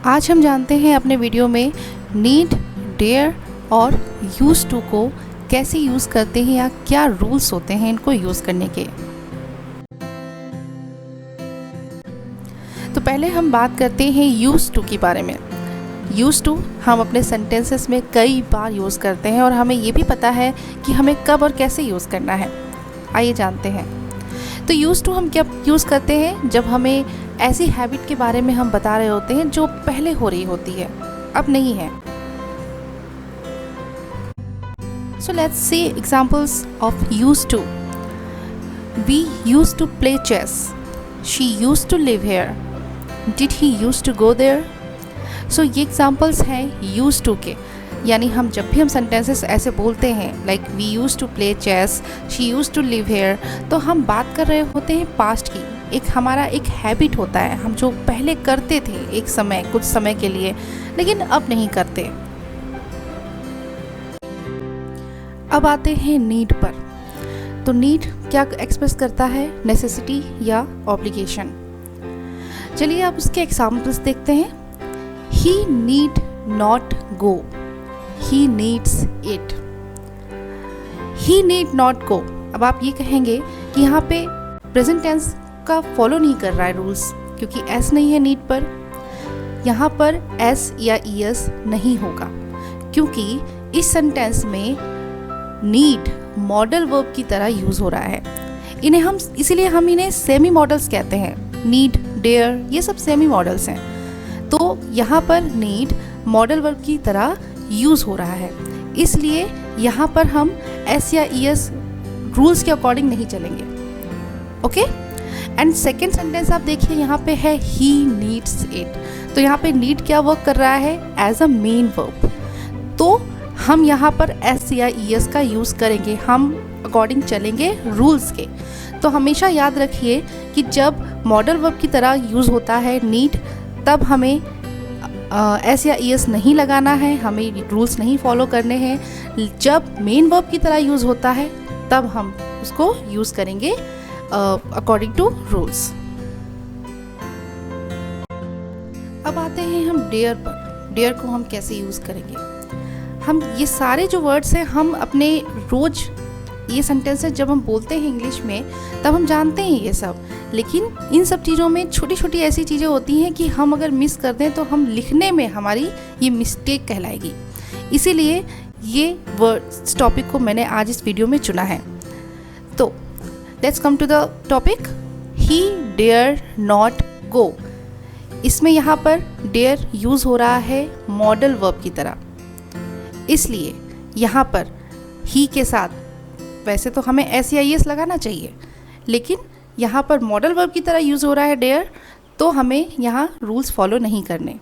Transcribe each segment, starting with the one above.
आज हम जानते हैं अपने वीडियो में नीड, डेयर और यूज़ टू को कैसे यूज़ करते हैं या क्या रूल्स होते हैं इनको यूज़ करने के। तो पहले हम बात करते हैं यूज़ टू के बारे में। यूज़ टू हम अपने सेंटेंसेस में कई बार यूज़ करते हैं और हमें ये भी पता है कि हमें कब और कैसे यूज़ करना है। आइए जानते हैं। तो यूज़ टू हम क्या यूज़ करते हैं जब हमें ऐसी हैबिट के बारे में हम बता रहे होते हैं जो पहले हो रही होती है, अब नहीं है। So let's see examples of use to. We used to play chess. She used to live here. Did he used to go there. So ये एग्जांपल्स हैं यूज्ड टू के। यानी जब भी हम सेंटेंसेस ऐसे बोलते हैं like we used to play chess, she used to live here, तो हम बात कर रहे होते हैं पास्ट की। हमारा एक हैबिट होता है, हम जो पहले करते थे कुछ समय के लिए, लेकिन अब नहीं करते। अब आते हैं नीड पर। तो नीड क्या एक्सप्रेस करता है? नेसेसिटी या ऑब्लिगेशन। चलिए आप उसके एग्जाम्पल्स देखते हैं। He need not go, he needs it. He need not go. अब आप ये कहेंगे कि यहाँ पे प्रेजेंट टेंस का फॉलो नहीं कर रहा है रूल्स, क्योंकि एस नहीं है नीड पर। यहाँ पर एस या ईएस नहीं होगा, क्योंकि इस सेंटेंस में नीड मॉडल वर्ब की तरह यूज हो रहा है। इसीलिए हम इन्हें सेमी मॉडल्स कहते हैं। नीड, डेयर, ये सब सेमी मॉडल्स हैं। तो यहाँ पर नीड मॉडल वर्ब की तरह यूज हो रहा है, इसलिए यहाँ पर हम एस या ईएस रूल्स के अकॉर्डिंग नहीं चलेंगे। ओके। एंड सेकेंड सेंटेंस आप देखिए, यहाँ पे है ही नीड्स इट। तो यहाँ पे नीड क्या वर्क कर रहा है? As a main verb. तो हम यहाँ पर एस या ईएस का यूज़ करेंगे, हम अकॉर्डिंग चलेंगे रूल्स के। तो हमेशा याद रखिए कि जब मॉडल वर्ब की तरह यूज़ होता है नीड, तब हमें एस या ईएस नहीं लगाना है, हमें रूल्स नहीं फॉलो करने हैं। जब मेन वर्ब की तरह यूज़ होता है तब हम उसको यूज़ करेंगे अकॉर्डिंग टू रूल्स। अब आते हैं हम डेयर पर। डेयर को हम कैसे यूज़ करेंगे? हम ये सारे जो वर्ड्स हैं हम अपने रोज ये सेंटेंसेस जब हम बोलते हैं इंग्लिश में तब हम जानते हैं ये सब, लेकिन इन सब चीज़ों में छोटी छोटी ऐसी चीज़ें होती हैं कि हम अगर मिस कर दें तो हम लिखने में हमारी ये मिस्टेक कहलाएगी। इसीलिए ये वर्ड्स टॉपिक को मैंने आज इस वीडियो में चुना है। तो let's come to the topic. He dare not go. इसमें यहाँ पर डेयर यूज़ हो रहा है मॉडल वर्ब की तरह, इसलिए यहाँ पर ही के साथ वैसे तो हमें एस या ईएस लगाना चाहिए, लेकिन यहाँ पर मॉडल वर्ब की तरह यूज़ हो रहा है डेयर, तो हमें यहाँ रूल्स फॉलो नहीं करने,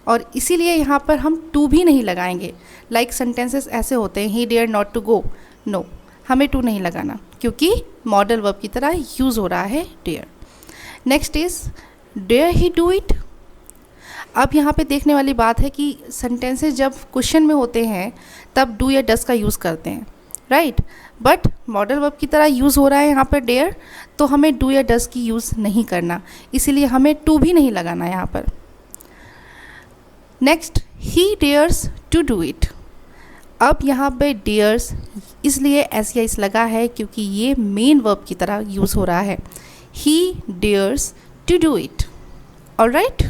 और इसीलिए यहाँ पर हम टू भी नहीं लगाएंगे। लाइक सेंटेंसेस ऐसे होते हैं he dare not to go, no, हमें टू नहीं लगाना क्योंकि मॉडल वर्ब की तरह यूज़ हो रहा है dare. Next is dare he do it. अब यहाँ पे देखने वाली बात है कि सेंटेंसेस जब क्वेश्चन में होते हैं तब डू या डस का यूज़ करते हैं, राइट, बट मॉडल वर्ब की तरह यूज़ हो रहा है यहाँ पर डेयर, तो हमें डू या डस की यूज़ नहीं करना, इसीलिए हमें टू भी नहीं लगाना यहाँ पर। Next, he dares to do it. अब यहाँ पे डेयर्स इसलिए एस या इस लगा है क्योंकि ये मेन वर्ब की तरह यूज़ हो रहा है। He dares to do it. Alright.